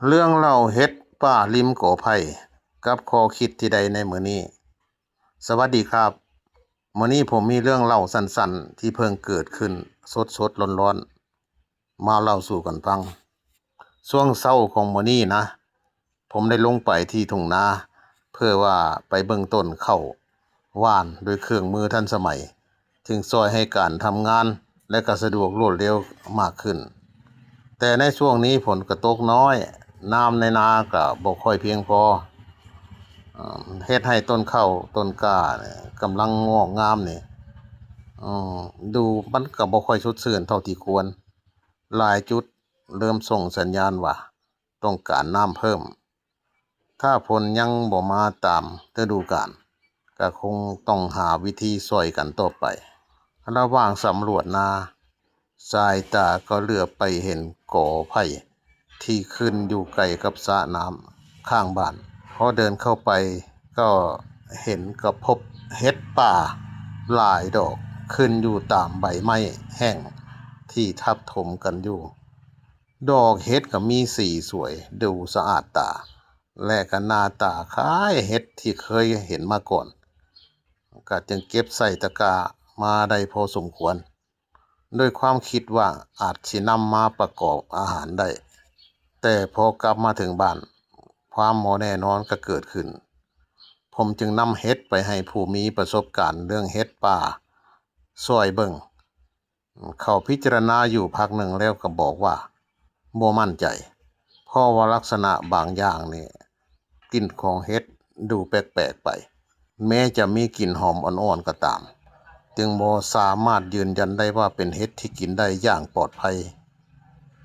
เรื่องเล่าเฮ็ดป่าริมโกไผ่กับข้อคิดที่ใดในมื้อนี้ สวัสดีครับมื้อนี้ผมมีเรื่องเล่าสั้นๆที่เพิ่งเกิดขึ้นสดๆร้อนๆมาเล่าสู่กันฟังช่วงเช้าของมื้อนี้นะผมได้ลงไปที่ทุ่งนาเพื่อว่าไปเบิ่งต้นข้าวหว่านด้วยเครื่องมือทันสมัยถึงช่วยให้การทำงานและก็สะดวกรวดเร็วมากขึ้นแต่ในช่วงนี้ฝนก็ตกน้อยน้ำในนาก็บ่ค่อยเพียงพอเฮ็ดให้ต้นข้าวต้นกล้าเนี่ยกำลังงอกงามนี่ดูมันก็บ่ค่อยสดชื่นเท่าที่ควรหลายจุดเริ่มส่งสัญญาณว่าต้องการน้ำเพิ่มถ้าฝนยังบ่มาตามฤดูกาลก็คงต้องหาวิธีช่วยกันต่อไประหว่างสำรวจนาสายตาก็เหลือบไปเห็นกอไผ่ที่ขึ้นอยู่ใกล้กับสระน้ำข้างบ้านพอเดินเข้าไปก็เห็นกับพบเห็ดป่าหลายดอกขึ้นอยู่ตามใบไม้แห้งที่ทับถมกันอยู่ดอกเห็ดก็มีสีสวยดูสะอาดตาและก็หน้าตาคล้ายเห็ดที่เคยเห็นมาก่อนก็จึงเก็บใส่ตะกร้ามาได้พอสมควรโดยความคิดว่าอาจสินำมาประกอบอาหารได้แต่พอกลับมาถึงบ้านความบ่แน่นอนก็เกิดขึ้นผมจึงนำเห็ดไปให้ผู้มีประสบการณ์เรื่องเห็ดป่าช่วยเบิ่งเขาพิจารณาอยู่พักหนึ่งแล้วก็บอกว่าบ่มั่นใจเพราะว่าลักษณะบางอย่างนี่กลิ่นของเห็ดดูแปลกๆไปแม้จะมีกลิ่นหอมอ่อนๆก็ตามจึงบ่สามารถยืนยันได้ว่าเป็นเห็ดที่กินได้อย่างปลอดภัย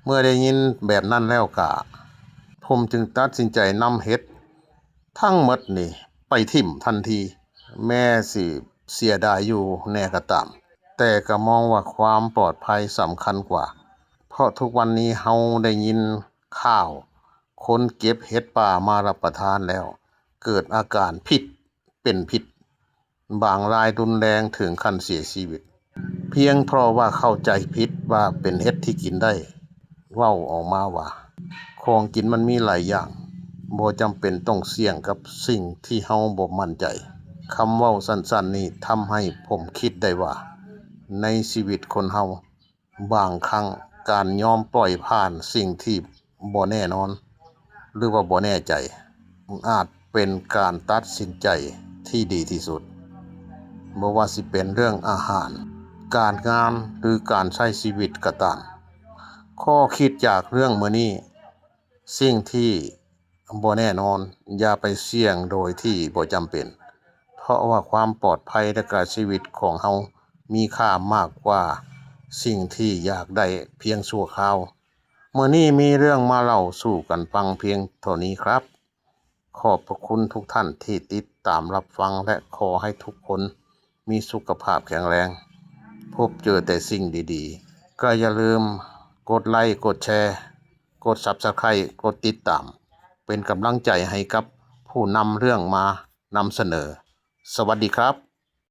เมื่อได้ยินแบบนั้นแล้วก็ผมจึงตัดสินใจนำเห็ดทั้งหมดนี่ไปทิ่มทันทีแม้สิเสียดายอยู่แน่ก็ตามแต่ก็มองว่าความปลอดภัยสำคัญกว่าเพราะทุกวันนี้เฮาได้ยินข่าวคนเก็บเห็ดป่ามารับประทานแล้วเกิดอาการเป็นพิษบางรายรุนแรงถึงขั้นเสียชีวิตเพียงเพราะว่าเข้าใจผิดว่าเป็นเห็ดที่กินได้เว้าออกมาว่าของกินมันมีหลายอย่างบ่จำเป็นต้องเสี่ยงกับสิ่งที่เฮาบ่มั่นใจคำเว้าสั้นๆนี้ทำให้ผมคิดได้ว่าในชีวิตคนเฮาบางครั้งการยอมปล่อยผ่านสิ่งที่บ่แน่นอนหรือว่าบ่แน่ใจอาจเป็นการตัดสินใจที่ดีที่สุดบ่ว่าสิเป็นเรื่องอาหารการงานหรือการใช้ชีวิตก็ตามข้อคิดจากเรื่องมื้อนี้สิ่งที่บ่แน่นอนอย่าไปเสี่ยงโดยที่บ่จำเป็นเพราะว่าความปลอดภัยและก็ชีวิตของเฮามีค่ามากกว่าสิ่งที่อยากได้เพียงชั่วคราวมื้อนี้มีเรื่องมาเล่าสู่กันฟังเพียงเท่านี้ครับขอบพระคุณทุกท่านที่ติดตามรับฟังและขอให้ทุกคนมีสุขภาพแข็งแรงพบเจอแต่สิ่งดีๆก็อย่าลืมกดไลค์กดแชร์กด Subscribe กดติดตามเป็นกำลังใจให้กับผู้นำเรื่องมานำเสนอสวัสดีครับ